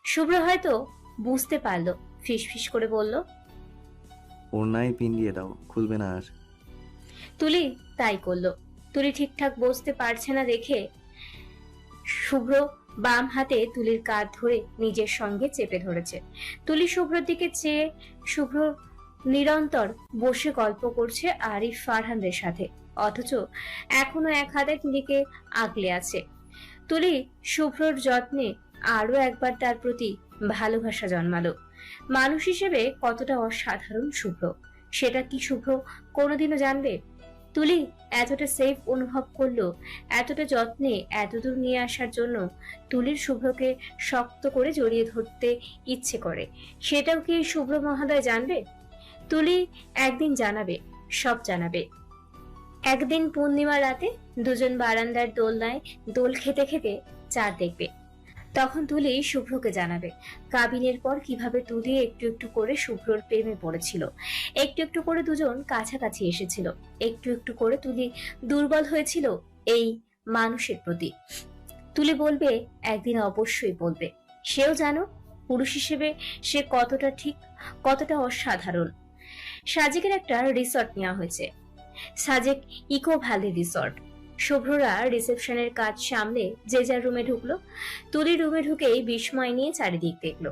শুভ্র হয়তো বুঝতে পারলো, ফিসফিস করে বলল, ওড়নায় পিন দিয়ে দাও, খুলবে না আর। তুলি তাই করলো। তুলি ঠিকঠাক বসতে পারছে না দেখে শুভ্র বাম হাতে তুলির কাঁধ ধরে নিজের সঙ্গে চেপে ধরেছে। তুলি শুভ্রর দিকে চেয়ে, শুভ্র নিরন্তর বসে গল্প করছে আরিফ ফারহানদের সাথে, অথচ এখনো এক হাতে তুলিকে আগলে আছে। তুলি শুভ্রর যত্নে আরো একবার তার প্রতি ভালোবাসা জন্মালো। মানুষ হিসেবে কতটা অসাধারণ শুভ্র, সেটা কি শুভ্র কোনোদিনও জানবে? তুলি এতটা সেফ অনুভব করলো, এতটা যত্নে এতদূর নিয়ে আসার জন্য তুলির শুভ্রকে শক্ত করে জড়িয়ে ধরতে ইচ্ছে করে, সেটাও কি শুভ্র মহোদয় জানবে? তুলি একদিন জানাবে, সব জানাবে। একদিন পূর্ণিমা রাতে দুজন বারান্দার দোলনায় দোল খেতে খেতে চাঁদ দেখবে, তখন তুলি শুভ্রকে জানাবে কাবিনের পর কিভাবে তুলি একটু একটু করে শুভ্রর প্রেমে পড়েছিল, একটু একটু করে দুজন কাছাকাছি এসেছিল, একটু একটু করে তুলি দুর্বল হয়েছিল এই মানুষের প্রতি। তুলি বলবে, একদিন অবশ্যই বলবে, সেও জানো পুরুষ হিসেবে সে কতটা ঠিক, কতটা অসাধারণ। সাজেকের একটা রিসর্ট নেওয়া হয়েছে, সাজেক ইকো ভ্যালি রিসর্ট। শুভ্ররা রিসেপশনের কাজ সামলে যে যার রুমে ঢুকলো। তুলি রুমে ঢুকেই বিস্ময় নিয়ে চারিদিক দেখলো।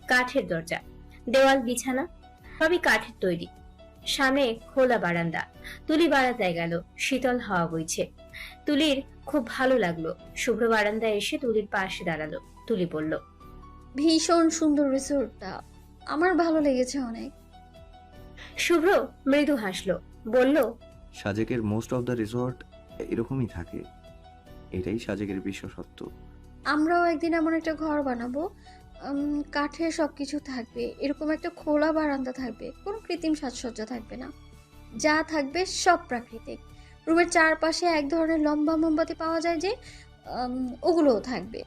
কাঠের দরজা, দেওয়াল, বিছানা সবই কাঠের তৈরি, সামনে খোলা বারান্দা। তুলি বারান্দায় গেল, শীতল হাওয়া বইছে। তুলির খুব ভালো লাগলো। শুভ্র বারান্দায় এসে তুলির পাশে দাঁড়ালো। তুলি বলল, ভীষণ সুন্দর রিসোর্টটা, আমার ভালো লেগেছে অনেক। শুভ্র মৃদু হাসলো, বলল, সাজেকের মোস্ট অফ দ্য রিসর্ট এরকমই থাকে, এটাই সাজেকের বিশেষত্ব। আমরাও একদিন এমন একটা ঘর বানাবো, কাঠের সবকিছু থাকবে, এরকম একটা খোলা বারান্দা থাকবে, কোনো কৃত্রিম সাজসজ্জা থাকবে না, যা থাকবে সব প্রাকৃতিক। রুমের চারপাশে এক ধরনের লম্বা মোমবাতি পাওয়া যায় যে, ওগুলোও থাকবে।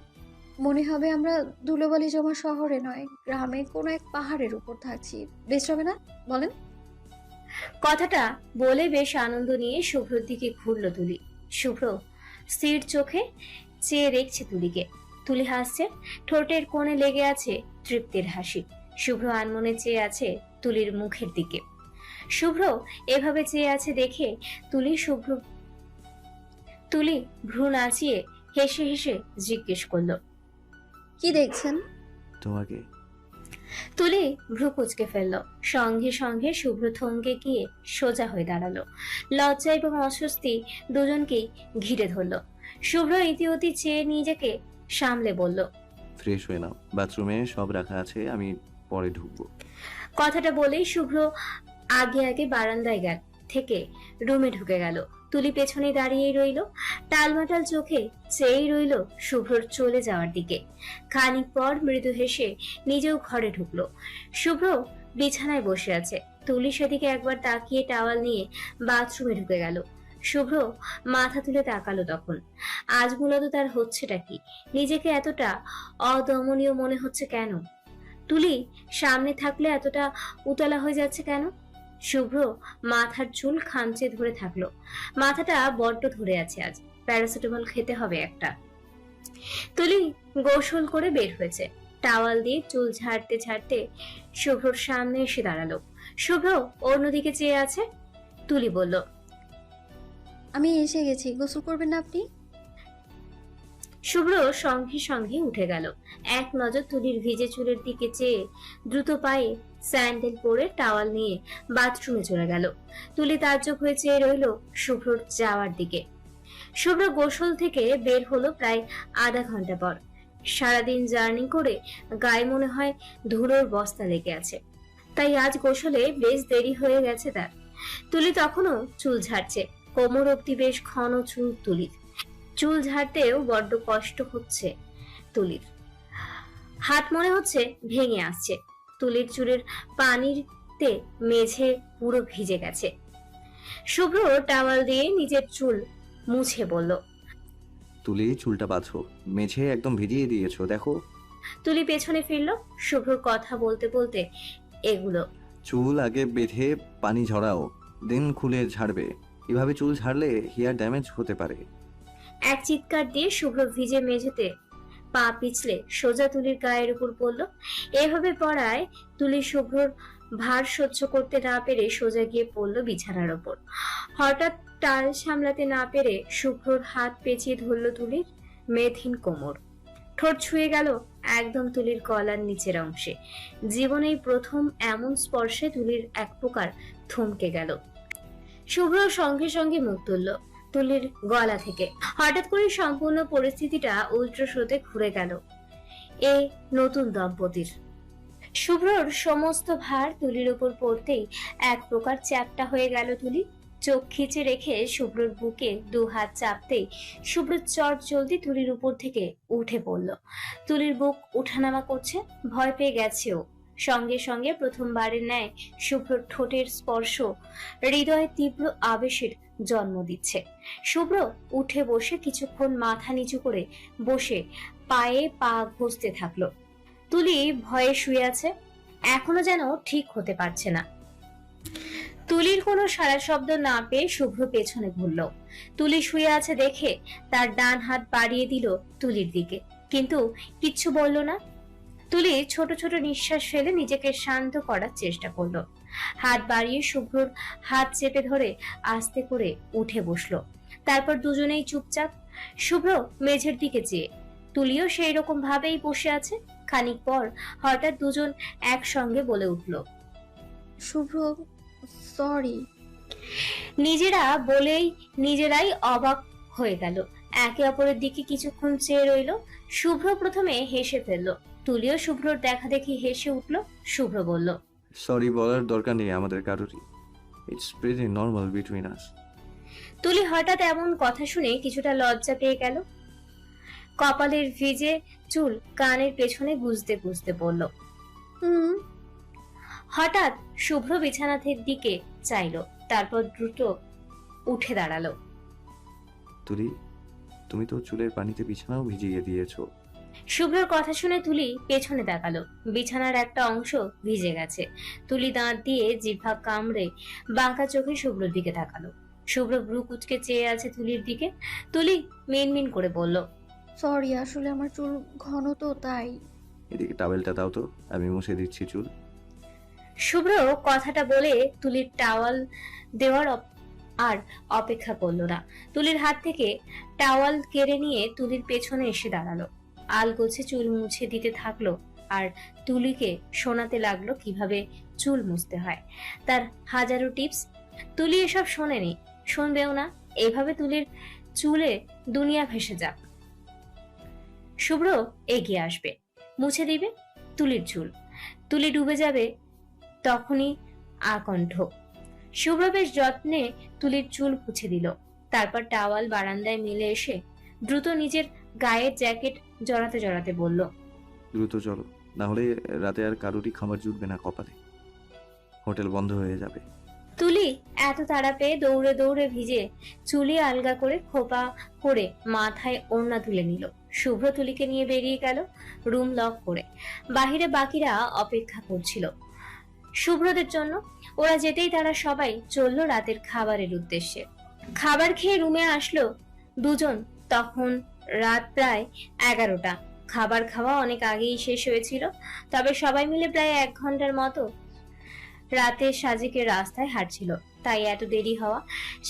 মনে হবে আমরা ধুলোবালি জমা শহরে নয়, গ্রামে কোনো এক পাহাড়ের উপর থাকছি। বেশ হবে না বলেন? কথাটা বলে বেশ আনন্দ নিয়ে শুভ্রর দিকে ঘুরলো তুলি। শুভ্র স্থির চোখে চেয়ে দেখছে তুলিকে। তুলি হাসছে, ঠোঁটের কোণে লেগে আছে তৃপ্তির হাসি। শুভ্র আনমনে চেয়ে আছে তুলির মুখের দিকে। শুভ্র এভাবে চেয়ে আছে দেখে তুলি ভ্রু নাচিয়ে হেসে হেসে জিজ্ঞেস করলো, কি দেখছেন? তোমাকে। তুলি ভ্রু কুঁচকে ফেললো। সঙ্গে সঙ্গে শুভ্র থমকে গিয়ে সোজা হয়ে দাঁড়ালো। লজ্জা এবং অস্বস্তি দুজনকেই ঘিরে ধরলো। শুভ্র ইতিউতি চেয়ে নিজেকে সামলে বলল, ফ্রেশ হয়ে নাও, বাথরুমে সব রাখা আছে, আমি পরে ঢুকবো। কথাটা বলেই শুভ্র আগে আগে বারান্দায় থেকে রুমে ঢুকে গেল। তুলি পেছনে দাঁড়িয়েই রইল, টালমাটাল চোখে চেয়েই রইল শুভ্রর চলে যাওয়ার দিকে। খানিক পর মৃদু হেসে নিজেও ঘরে ঢুকলো। শুভ্র বিছানায় বসে আছে। তুলি সেদিকে একবার তাকিয়ে টাওয়াল নিয়ে বাথরুমে ঢুকে গেল। শুভ্র মাথা তুলে তাকালো তখন। আজ মূলত তার হচ্ছেটা কি? নিজেকে এতটা অদমনীয় মনে হচ্ছে কেন? তুলি সামনে থাকলে এতটা উতলা হয়ে যাচ্ছে কেন? শুভ্র মাথার চুল খামচে ধরে থাকলো। মাথাটা বড্ড ধরে আছে আজ, প্যারাসিটামল খেতে হবে একটা। তুলি গোসল করে বের হয়েছে। টাওয়াল দিয়ে চুল ঝাড়তে ঝাড়তে শুভ্রর সামনে এসে দাঁড়ালো। শুভ্র অন্যদিকে চেয়ে আছে। তুলি বলল, আমি এসে গেছি, গোসল করবেন না আপনি? শুভ্র সঙ্গে সঙ্গে উঠে গেল। এক নজর তুলির ভিজে চুলের দিকে চেয়ে দ্রুত পায়ে স্যান্ডেল পরে টাওয়াল নিয়ে বাথরুমে চলে গেল। তুলি তাজ্জব হয়ে চেয়ে রইল শুভ্রর যাওয়ার দিকে। শুভ্র গোসল থেকে বের হলো প্রায় আধা ঘন্টা পর। সারাদিন জার্নি করে গায়ে মনে হয় ধুলোর বস্তা লেগে আছে, তাই আজ গোসলে বেশ দেরি হয়ে গেছে তার। তুলি তখনও চুল ঝাড়ছে, কোমর অব্দি বেশ ঘন চুল তুলির। চুল ঝাড়তেও বড্ড কষ্ট হচ্ছে তুলির, হাত মনে হচ্ছে ভেঙে আসছে। তুলির চুলের পানিতে মেঝে পুরো ভিজে গেছে। শুভ্র টাওয়াল দিয়ে নিজের চুল মুছে বলল, তুলি চুলটা বাঁধো, মেঝে একদম ভিজিয়ে দিয়েছো দেখো। তুলি পেছনে ফিরল। শুভ্র কথা বলতে বলতে এগুলো, চুল আগে বেঁধে পানি ঝরাও, দেন খুলে ঝাড়বে, এভাবে চুল ঝাড়লে হেয়ার ড্যামেজ হতে পারে। এক চিৎকার দিয়ে শুভ্র ভিজে মেঝেতে পা পিছলে সোজা তুলির গায়ের উপর পড়ল। এভাবে পড়ায় তুলি শুভ্রর ভার সহ্য করতে না পেরে সোজা গিয়ে পড়ল বিছানার ওপর। হঠাৎ টাল সামলাতে না পেরে শুভ্রর হাত পেঁচিয়ে ধরল তুলির মেদহীন কোমর। ঠোঁট ছুঁয়ে গেল একদম তুলির গলার নিচের অংশে। জীবনেই প্রথম এমন স্পর্শে তুলির এক প্রকার থমকে গেল। শুভ্র সঙ্গে সঙ্গে মুখ তুলল তুলির গলা থেকে। হঠাৎ করে সম্পূর্ণ পরিস্থিতিটা উল্টো স্রোতে ঘুরে গেল এ নতুন দম্পতির। শুভ্রর সমস্ত ভার তুলির উপর পড়তেই এক প্রকার চ্যাপ্টা হয়ে গেল তুলি। চোখ খিচে রেখে শুভ্রর বুকে দু হাত চাপতেই শুভ্র চট জলদি তুলির উপর থেকে উঠে পড়ল। তুলির বুক উঠানামা করছে, ভয় পেয়ে গেছেও। সঙ্গে সঙ্গে প্রথমবারের ন্যায় শুভ্রর ঠোঁটের স্পর্শ হৃদয়ে তীব্র আবেশের জন্ম দিচ্ছে। শুভ্র উঠে বসে কিছুক্ষণ মাথা নিচু করে বসে পায়ে পা ঘষতে থাকলো। তুলি ভয়ে শুয়ে আছে, এখনো যেন ঠিক হতে পারছে না। তুলির কোনো সাড়া শব্দ না পেয়ে শুভ্র পেছনে ঘুরল। তুলি শুয়ে আছে দেখে তার ডান হাত বাড়িয়ে দিল তুলির দিকে, কিন্তু কিচ্ছু বলল না। তুলি ছোট ছোট নিঃশ্বাস ফেলে নিজেকে শান্ত করার চেষ্টা করলো। হাত বাড়িয়ে শুভ্রর হাত চেপে ধরে আস্তে করে উঠে বসলো। তারপর দুজনেই চুপচাপ, শুভ্র মেঝের দিকে চেয়ে, তুলিও সেই রকম ভাবেই বসে আছে। খানিক পর হঠাৎ দুজন একসঙ্গে বলে উঠল, শুভ্র, সরি। নিজেরা বলেই নিজেরাই অবাক হয়ে গেল। একে অপরের দিকে কিছুক্ষণ চেয়ে রইল। শুভ্র প্রথমে হেসে ফেলল, তুলিও শুভ্রর দেখা দেখি হেসে উঠল। শুভ্র বলল, সরি বলার দরকার নেই আমাদের কারোরই। It's pretty normal between us. তুলি হঠাৎ এমন কথা শুনে কিছুটা লজ্জা পেয়ে গেল। কপালের ভিজে চুল কানের পেছনে গুজতে গুজতে বলল। হঠাৎ শুভ্র বিছানার দিকে চাইলো, তারপর দ্রুত উঠে দাঁড়ালো। তুলি, তুমি তো চুলের পানিতে বিছানাও ভিজিয়ে দিয়েছো। শুভ্রর কথা শুনে তুলি পেছনে তাকালো। বিছানার একটা অংশ ভিজে গেছে। তুলি দাঁত দিয়ে জিহ্বা কামড়ে বাঁকা চোখে শুভ্রর দিকে তাকালো। শুভ্র ভ্রু কুচকে চেয়ে আছে তুলির দিকে। তুলি মিনমিন করে বলল, সরি, আসলে আমার চুল ঘন তো তাই। এদিকে টাওয়েলটা দাও তো, আমি মুছে দিচ্ছি চুল। শুভ্র কথাটা বলে তুলির টাওয়াল দেওয়ার আর অপেক্ষা করলো না। তুলির হাত থেকে টাওয়াল কেড়ে নিয়ে তুলির পেছনে এসে দাঁড়ালো। আলগোছে চুল মুছে দিতে থাকলো আর তুলিকে শোনাতে লাগলো কিভাবে চুল মুছতে হয়, তার হাজারো টিপস। তুলি এসব শোনেনি, শুনবেও না। এভাবে তুলির চুলে দুনিয়া ভেসে যাক। শুভ্র এগিয়ে আসবে, মুছে দিবে তুলির চুল। তুলি ডুবে যাবে তখনই আকণ্ঠ। শুভ্র বেশ যত্নে তুলির চুল পুছে দিল। তারপর টাওয়াল বারান্দায় মেলে এসে দ্রুত নিজের গায়ের জ্যাকেট জড়াতে জড়াতে বলল, দ্রুত চলো, না হলে রাতে আর কারোরই খাবার জুটবে না কপালে, হোটেল বন্ধ হয়ে যাবে। তুলি এত তাড়া পেয়ে দৌড়ে দৌড়ে ভিজে চুলি আলগা করে খোপা করে মাথায় ওড়না তুলে নিল। শুভ্র তুলিকে নিয়ে বেরিয়ে গেল রুম লক করে। বাহিরে বাকিরা অপেক্ষা করছিল শুভ্রদের জন্য। ওরা যেতেই তারা সবাই চলল রাতের খাবারের উদ্দেশ্যে। খাবার খেয়ে রুমে আসলো দুজন। তখন রাত প্রায় 11টা। খাবার খাওয়া অনেক আগেই শেষ হয়েছিল, তবে সবাই মিলে প্রায় 1 ঘন্টার মতো রাতে সাজেকের রাস্তায় হাঁটছিল, তাই এত দেরি হওয়া।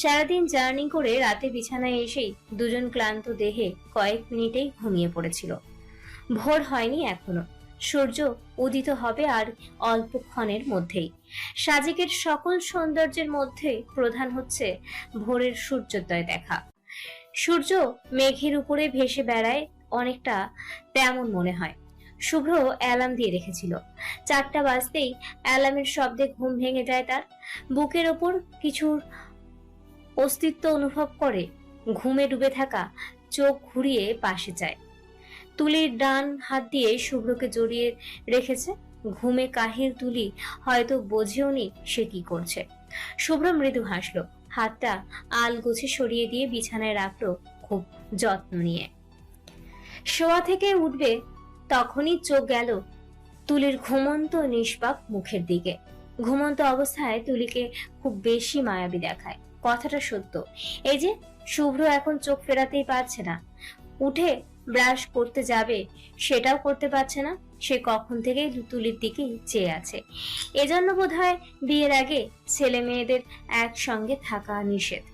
সারাদিন জার্নি করে রাতে বিছানায় এসেই দুজন ক্লান্ত দেহে কয়েক মিনিটেই ঘুমিয়ে পড়েছিল। ভোর হয়নি এখনো, সূর্য উদিত হবে আর অল্পক্ষণের মধ্যেই। সাজেকের সকল সৌন্দর্যের মধ্যে প্রধান হচ্ছে ভোরের সূর্যোদয় দেখা। সূর্য মেঘের উপরে ভেসে বেড়ায়, অনেকটা তেমন মনে হয়। শুভ্র অ্যালার্ম দিয়ে রেখেছিল। 4টা বাজতেই অ্যালার্মের শব্দে ঘুম ভেঙে যায় তার। বুকের ওপর কিছুর অস্তিত্ব অনুভব করে ঘুমে ডুবে থাকা চোখ ঘুরিয়ে পাশে যায়। তুলির ডান হাত দিয়ে শুভ্রকে জড়িয়ে রেখেছে। ঘুমে কাহিল তুলি হয়তো বোঝেওনি সে কি করছে। শুভ্র মৃদু হাসলো, হাতটা আলগোছে সরিয়ে দিয়ে বিছানায় রাখলো খুব যত্ন নিয়ে। শোয়া থেকে উঠবে তখনই চোখ গেল তুলির ঘুমন্ত নিষ্পাপ মুখের দিকে। ঘুমন্ত অবস্থায় তুলিকে খুব বেশি মায়াবী দেখায়, কথাটা সত্য। এই যে শুভ্র এখন চোখ ফেরাতেই পারছে না। উঠে ব্রাশ করতে যাবে সেটাও করতে পারছে না। সে কখন থেকে তুলির দিকেই চেয়ে আছে। এজন্য বোধহয় বিয়ের আগে ছেলে মেয়েদের একসঙ্গে থাকা নিষেধ।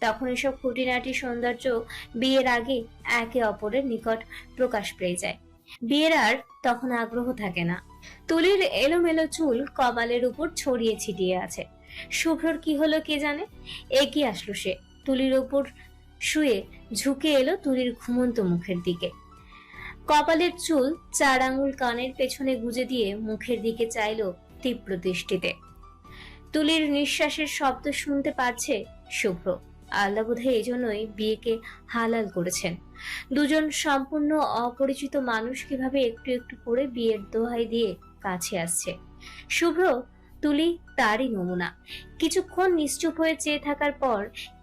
তখন এসব খুঁটিনাটি সৌন্দর্য বিয়ের আগে একে অপরের নিকট প্রকাশ পেয়ে যায়। বিয়ের আর তখন আগ্রহ থাকে না। তুলির এলোমেলো চুল কপালের উপর ছড়িয়ে ছিটিয়ে আছে। শুভ্রর কি হলো কে জানে। এগিয়ে আসলো সে, তুলির উপর শুয়ে ঝুঁকে এলো তুলির ঘুমন্ত মুখের দিকে। কপালের চুল 4 আঙুল কানের পেছনে গুজে দিয়ে মুখের দিকে চাইলো তীব্র দৃষ্টিতে। তুলির নিঃশ্বাসের শব্দ শুনতে পারছে শুভ্র। আল্লাহ বোধহয় এই জন্যই বিয়েকে হালাল করেছেন। দুজন সম্পূর্ণ অপরিচিত মানুষ কিভাবে একটু একটু করে বিয়ের দোহাই দিয়ে কাছে আসছে। শুভ্র, তুলি তারই নমুনা। কিছুক্ষণ নিশ্চুপ হয়ে চেয়ে থাকার পর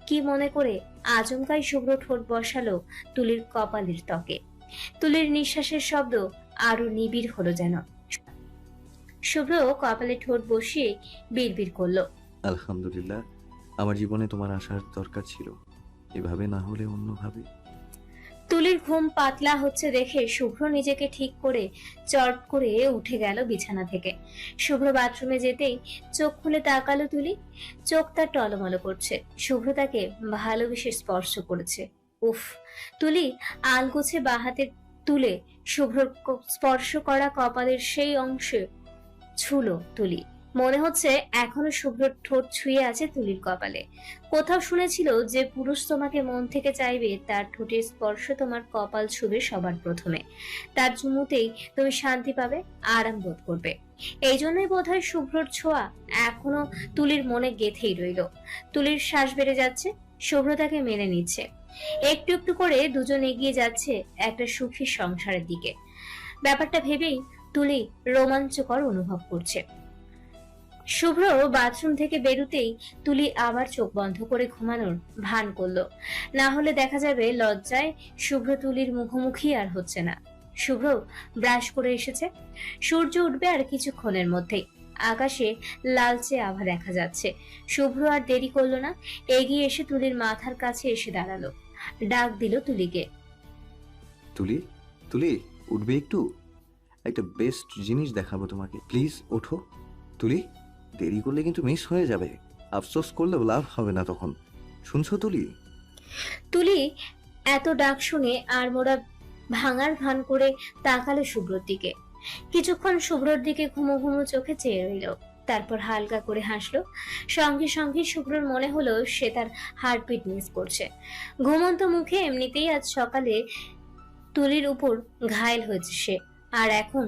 কি মনে করে আচমকাই শুভ্র ঠোঁট বসালো তুলির কপালের ত্বকে। তুলির নিঃশ্বাসের শব্দ আরো নিবিড় হলো যেন। শুভ্র কপালে ঠোঁট বসিয়ে বিড়বিড় করলো, আলহামদুলিল্লাহ, আমার জীবনে তোমার আসার দরকার ছিল, এভাবে না হলে অন্যভাবে। তুলির ঘুম পাতলা হচ্ছে দেখে শুভ্র নিজেকে ঠিক করে চট করে উঠে গেল বিছানা থেকে। শুভ্র বাথরুমে যেতেই চোখ খুলে তাকালো তুলি। চোখ তার টলমলো করছে। শুভ্র তাকে ভালোবেসে স্পর্শ করেছে। উফ! তুলি আলগোছে বাঁ হাতে তুলে শুভ্রর স্পর্শ করা কপালের সেই অংশে ছুলো তুলি। মনে হচ্ছে এখনো শুভ্রর ঠোঁট ছুঁয়ে আছে তুলির কপালে। কোথাও শুনেছিল যে পুরুষ তোমাকে মন থেকে চাইবে তার ঠোঁটের স্পর্শ তোমার কপাল ছুবে সবার প্রথমে। তার চুমুতেই তুমি শান্তি পাবে, আরাম বোধ করবে। এই জন্যই বোধহয় শুভ্রর ছোঁয়া এখনো তুলির মনে গেঁথেই রইল। তুলির শ্বাস বেড়ে যাচ্ছে, শুভ্র তাকে মেনে নিচ্ছে। একটু একটু করে দুজন এগিয়ে যাচ্ছে একটা সুখী সংসারের দিকে। ব্যাপারটা ভেবেই তুলি রোমাঞ্চকর অনুভব করছে। শুভ্র বাথরুম থেকে বেরুতেই তুলি আবার চোখ বন্ধ করে ঘুমানোর ভান করলো। না হলে দেখা যাবে লজ্জায় শুভ্র তুলির মুখোমুখি আর হচ্ছে না। শুভ্র ব্রাশ করে এসেছে। সূর্য উঠবে আর কিছুক্ষণের মধ্যেই। আকাশে লালচে আভা দেখা যাচ্ছে। শুভ্র আর দেরি করলো না, এগিয়ে এসে তুলির মাথার কাছে এসে দাঁড়ালো। ডাক দিল তুলিকে, তুলি, তুলি, উঠবে একটু? একটা বেস্ট জিনিস দেখাবো তোমাকে, প্লিজ ওঠো। তুলি, দেরি করলে কিন্তু মিস হয়ে যাবে। আফসোস করলেও লাভ হবে না তখন, শুনছো তুলি? তুলি এত ডাক শুনে আর মোড়া ভাঙার ভান করে তাকালো শুভ্রর দিকে। কিছুক্ষণ শুভ্রর দিকে ঘুমো ঘুমো চোখে চেয়ে রইল। তারপর হালকা করে হাসলো। সঙ্গে সঙ্গে শুভ্রর মনে হলো সে তার হার্টবিট মিস করছে। ঘুমন্ত মুখে এমনিতেই আজ সকালে তুলির উপর ঘায়েল হয়েছে সে, আর এখন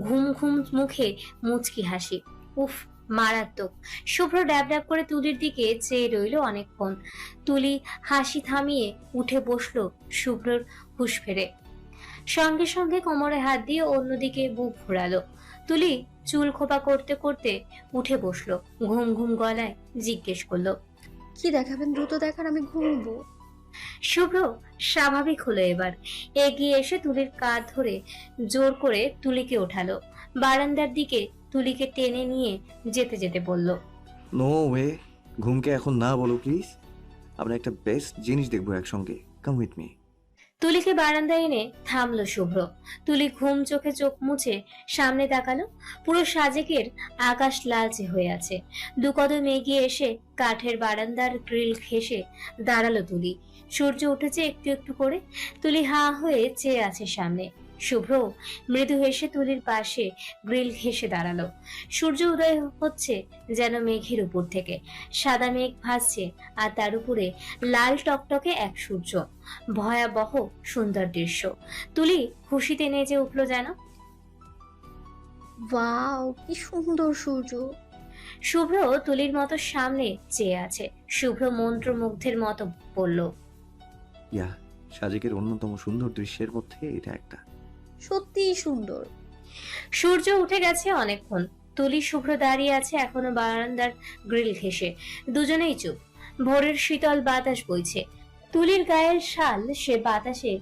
ঘুম ঘুম মুখে মুচকি হাসি। উফ, মারাত্মক! শুভ্র ড্যাব ড্যাব করে তুলির দিকে চেয়ে রইল অনেকক্ষণ। তুলি হাসি থামিয়ে উঠে বসলো শুভ্রর হুঁশ ফেরে। সঙ্গে সঙ্গে কোমরে হাত দিয়ে অন্যদিকে বুক ঘোরালো। তুলি চুল খোপা করতে করতে উঠে বসলো। ঘুম ঘুম গলায় জিজ্ঞেস করলো, কি দেখাবেন? দ্রুত দেখান, আমি ঘুমবো। শুভ্র স্বাভাবিক হলো এবার। এগিয়ে এসে তুলির কাঁধ ধরে জোর করে তুলিকে ওঠালো। বারান্দার দিকে তুলিকে টেনে নিয়ে যেতে যেতে বলল, নো ওয়ে, ঘুমকে এখন না বলো প্লিজ। আমরা একটা বেস্ট জিনিস দেখবো একসঙ্গে, কাম উইথ মি। তুলিকে বারান্দায় এনে থামলো শুভ্র। তুলি ঘুম চোখে চোখ মুছে সামনে তাকালো। পুরো সাজেকের আকাশ লালচে হয়ে আছে। দু কদম এগিয়ে এসে কাঠের বারান্দার গ্রিল ঘেঁষে দাঁড়ালো তুলি। সূর্য উঠেছে একটু একটু করে। তুলি হা হয়ে চেয়ে আছে সামনে। শুভ্র মৃদু হেসে তুলির পাশে গ্রিল ঘেঁষে দাঁড়ালো। সূর্য উদয় হচ্ছে যেন মেঘের উপর থেকে। সাদা মেঘ ভাসছে আর তার উপরে লাল টকটকে এক সূর্য। ভয়াবহ সুন্দর দৃশ্য। তুলি খুশিতে নেচে উঠলো যেন। ওয়াও, কি সুন্দর সূর্য! শুভ্র তুলির মতো সামনে চেয়ে আছে। শুভ্র মন্ত্রমুগ্ধের মতো বলল, ইয়া, সাজেকের অন্যতম সুন্দর দৃশ্যের মধ্যে এটা একটা। সত্যিই সুন্দর। সূর্য উঠে গেছে অনেকক্ষণ। তুলি শুভ্র দাঁড়িয়ে আছে এখনো বারান্দার গ্রিল ঘেঁষে। দুজনেই চুপ। ভোরের শীতল বাতাস বইছে। তুলির গায়ের শাল সে বাতাসে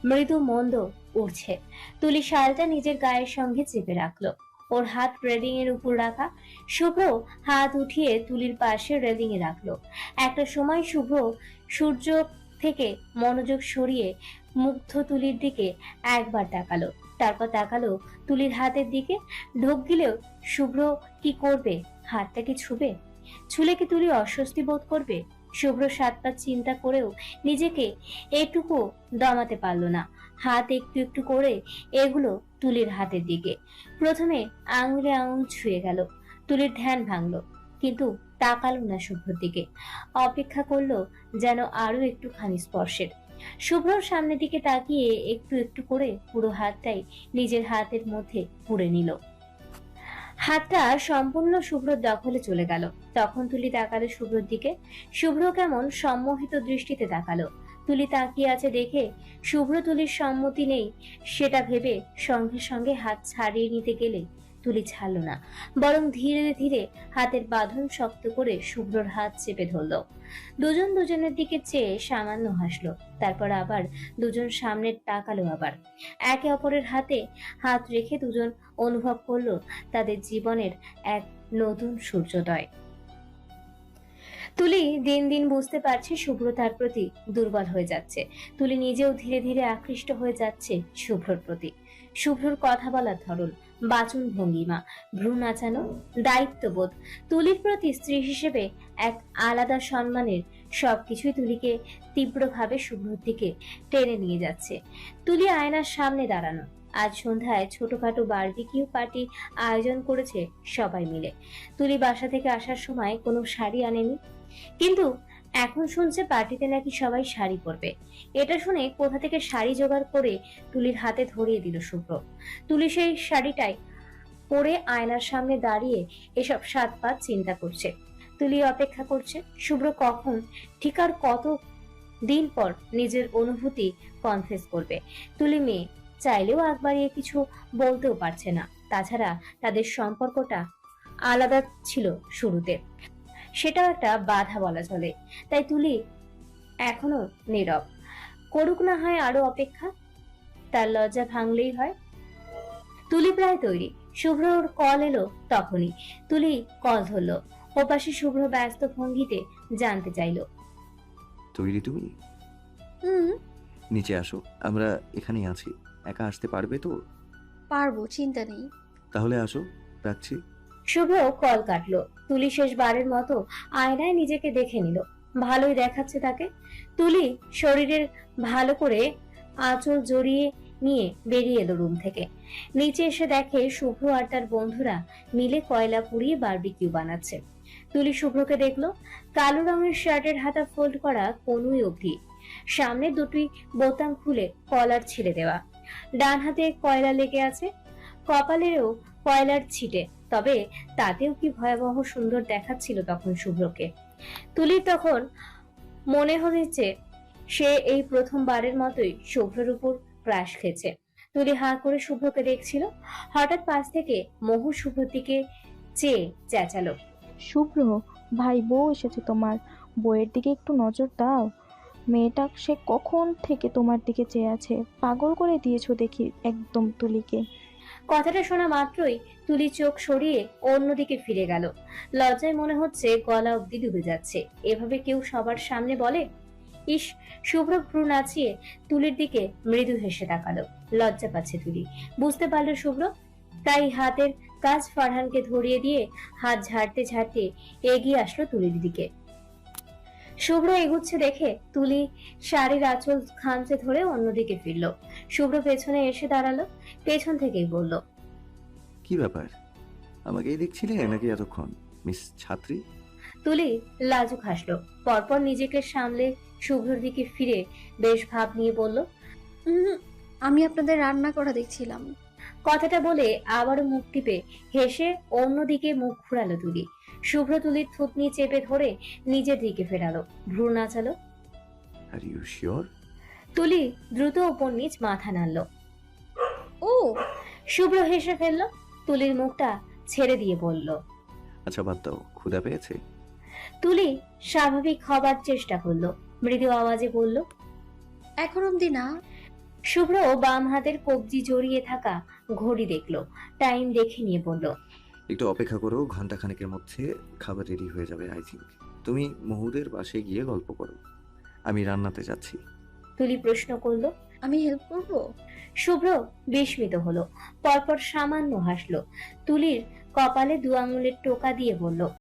মৃদু মন্দ উড়ছে। তুলি শালটা নিজের গায়ের সঙ্গে চেপে রাখলো। ওর হাত রেলিং এর উপর রাখা। শুভ্র হাত উঠিয়ে তুলির পাশে রেলিং এ রাখলো। একটা সময় শুভ্র সূর্য থেকে মনোযোগ সরিয়ে মুগ্ধ তুলির দিকে একবার তাকালো, তারপর তাকালো তুলির হাতের দিকে। ঢোক গিলেও শুভ্র কি করবে? হাতটা কি ছুবে? ছুলে কি তুলি অস্বস্তি বোধ করবে? শুভ্র 7 পাঁচ চিন্তা করেও নিজেকে এটুকু দমাতে পারলো না। হাত একটু একটু করে এগুলো তুলির হাতের দিকে। প্রথমে আঙুলে আঙুল ছুঁয়ে গেল, তুলির ধ্যান ভাঙলো, কিন্তু তাকালো না শুভ্রর দিকে। অপেক্ষা করলো যেন আরো একটুখানি স্পর্শের। শুভ্রর সামনের দিকে তাকিয়ে একটু একটু করে পুরো হাতটাই নিজের হাতের মধ্যে পুরে নিল। হাতটা সম্পূর্ণ শুভ্রর দখলে চলে গেল। তখন তুলি তাকালো শুভ্রর দিকে। শুভ্র কেমন সম্মোহিত দৃষ্টিতে তাকালো। তুলি তাকিয়ে আছে দেখে শুভ্র তুলির সম্মতি নেই সেটা ভেবে সঙ্গে সঙ্গে হাত ছাড়িয়ে নিতে গেলে তুলি ছাড়লো না, বরং ধীরে ধীরে হাতের বাঁধন শক্ত করে শুভ্রর হাত চেপে ধরলো। দুজন দুজনের দিকে চেয়ে সামান্য হাসলো, তারপর আবার দুজন সামনে তাকালো। আবার একে অপরের হাতে হাত রেখে দুজন অনুভব করলো তাদের জীবনের এক নতুন সূর্যোদয়। তুলি দিন দিন বুঝতে পারছে শুভ্র তার প্রতি দুর্বল হয়ে যাচ্ছে। তুলি নিজেও ধীরে ধীরে আকৃষ্ট হয়ে যাচ্ছে শুভ্রর প্রতি। শুভ্রর কথা বলার ধরন, বাচন ভঙ্গিমা, ভ্রু নাচানো, দায়িত্ববোধ, তুলির প্রতি স্ত্রী হিসেবে এক আলাদা সম্মানের সবকিছুই তুলিকে তীব্রভাবে শুভ্রর দিকে টেনে নিয়ে যাচ্ছে। তুলি আয়নার সামনে দাঁড়ানো। আজ সন্ধ্যায় ছোটখাটো বারবিকিউ পার্টি আয়োজন করেছে সবাই মিলে। তুলি বাসা থেকে আসার সময় কোনো শাড়ি আনেনি, কিন্তু এখন শুনছে পার্টিতে নাকি সবাই শাড়ি পরবে। এটা শুনে কোথা থেকে শাড়ি জোগাড় করে তুলির হাতে ধরিয়ে দিল শুভ্র। তুলি সেই শাড়িটাই পরে আয়নার সামনে দাঁড়িয়ে এসব 7 পাঁচ চিন্তা করছে। তুলি অপেক্ষা করছে শুভ্র কখন, ঠিক আর কত দিন পর নিজের অনুভূতি কনফেস করবে। তুলি মেয়ে, চাইলেও আগ বাড়িয়ে কিছু বলতেও পারছে না। তাছাড়া তাদের সম্পর্কটা আলাদা ছিল শুরুতে, সেটাও একটা বাধা বলা চলে। তাই তুলি এখনো নীরব। করুক না হয় আরো অপেক্ষা, তার লজ্জা ভাঙলেই হয়। তুলি প্রায় তৈরি। শুভ্রর কল এলো তখনই তুলি কল ধরলো। ওপাশে শুভ্র ব্যস্ত ভঙ্গিতে জানতে চাইলো, তৈরি তুমি? হুম, নিচে আসো, আমরা এখানেই আছি। একা আসতে পারবে তো? পারবো, চিন্তা নেই। তাহলে আসো, রাখছি। শুভ্র কল কাটলো। তুলি শেষবারের মতো আয়নায় নিজেকে দেখে নিল। ভালোই দেখাচ্ছে তাকে। তুলি শরীরের ভালো করে আঁচল জড়িয়ে নিয়ে বেরিয়ে এলো রুম থেকে। নিচে এসে দেখে শুভ্র আর তার বন্ধুরা মিলে কয়লা পুড়িয়ে বারবিকিউ বানাচ্ছে। তুলি শুভ্রকে দেখলো। কালো রঙের শার্টের হাতা ফোল্ড করা কনুই অবধি, সামনে দুটি বোতাম খুলে কলার ছিঁড়ে দেওয়া, ডান হাতে কয়লা লেগে আছে, কপালেও কয়লার ছিটে। তবে তাতেও কি ভয়াবহ সুন্দর দেখাচ্ছিল তখন শুভ্রকে। তুলির তখন মনে হয়েছে সে এই প্রথমবারের মতোই শুভ্রের উপর ক্রাশ খেয়েছে। তুলি হাঁ করে শুভ্রকে দেখছিল। হঠাৎ পাশ থেকে মহু শুভ্রর দিকে চেয়ে চেঁচালো, শুভ্র ভাই, বউ এসেছে তোমার। বউয়ের দিকে একটু নজর দাও। মেয়েটা সে কখন থেকে তোমার দিকে চেয়ে আছে। পাগল করে দিয়েছো দেখি একদম তুলিকে। কথাটা শোনা মাত্রই তুলি চোখ সরিয়ে অন্যদিকে ফিরে গেল। লজ্জায় মনে হচ্ছে গলা অব্দি ডুবে যাচ্ছে। এভাবে কেউ সবার সামনে বলে? ইস! শুভ্র ভ্রু নাচিয়ে তুলির দিকে মৃদু হেসে তাকালো। লজ্জা পাচ্ছে তুলি, বুঝতে পারলো শুভ্র। তাই হাতের কাজ ফারহানকে ধরিয়ে দিয়ে হাত ঝাড়তে ঝাড়তে এগিয়ে আসলো তুলির দিকে। শুভ্র এগুচ্ছে দেখে তুলি শাড়ির আঁচল খামচে ধরে অন্যদিকে ফিরল। শুভ্র পেছনে এসে দাঁড়ালো, পেছন থেকেই বলল, কি ব্যাপার? আমাকেই দেখছিলে নাকি এতক্ষণ, মিস ছাত্রী? তুলি লাজুক হাসলো। পরপর নিজেকে সামলে শুভ্রর দিকে ফিরে বেশ ভাব নিয়ে বলল, উম, আমি আপনাদের রান্না করা দেখছিলাম। কথাটা বলে আবারও মুখ টিপে হেসে অন্যদিকে মুখ ঘুরালো তুলি। শুভ্র তুলির থুতনি চেপে ধরে নিজের দিকে ফেরালো, ভ্রু নাচালো। Are you sure? তুলি দ্রুত ওপর নিচ মাথা নাড়ল। ও, শুভ্র হেসে ফেলল। তুলির মুখটা ছেড়ে দিয়ে বলল, আচ্ছা বাদ দাও, ক্ষুধা পেয়েছে? তুলি স্বাভাবিক হবার চেষ্টা করলো, মৃদু আওয়াজে বলল, এখন অব্দি না। শুভ্র বাম হাতের কবজি জড়িয়ে থাকা ঘড়ি দেখলো, টাইম দেখে নিয়ে বলল, একটু অপেক্ষা করো, ঘন্টা খানেকের মধ্যে খাবার রেডি হয়ে যাবে আই থিঙ্ক। তুমি মহুদের বাসে গিয়ে গল্প করো, আমি রান্নাতে যাচ্ছি। তুলি প্রশ্ন করলো, আমি হেল্প করব? শুভ্র বিস্মিত হলো, পরপর সামান্য হাসলো। তুলির কপালে 2 আঙুলের টোকা দিয়ে বলল,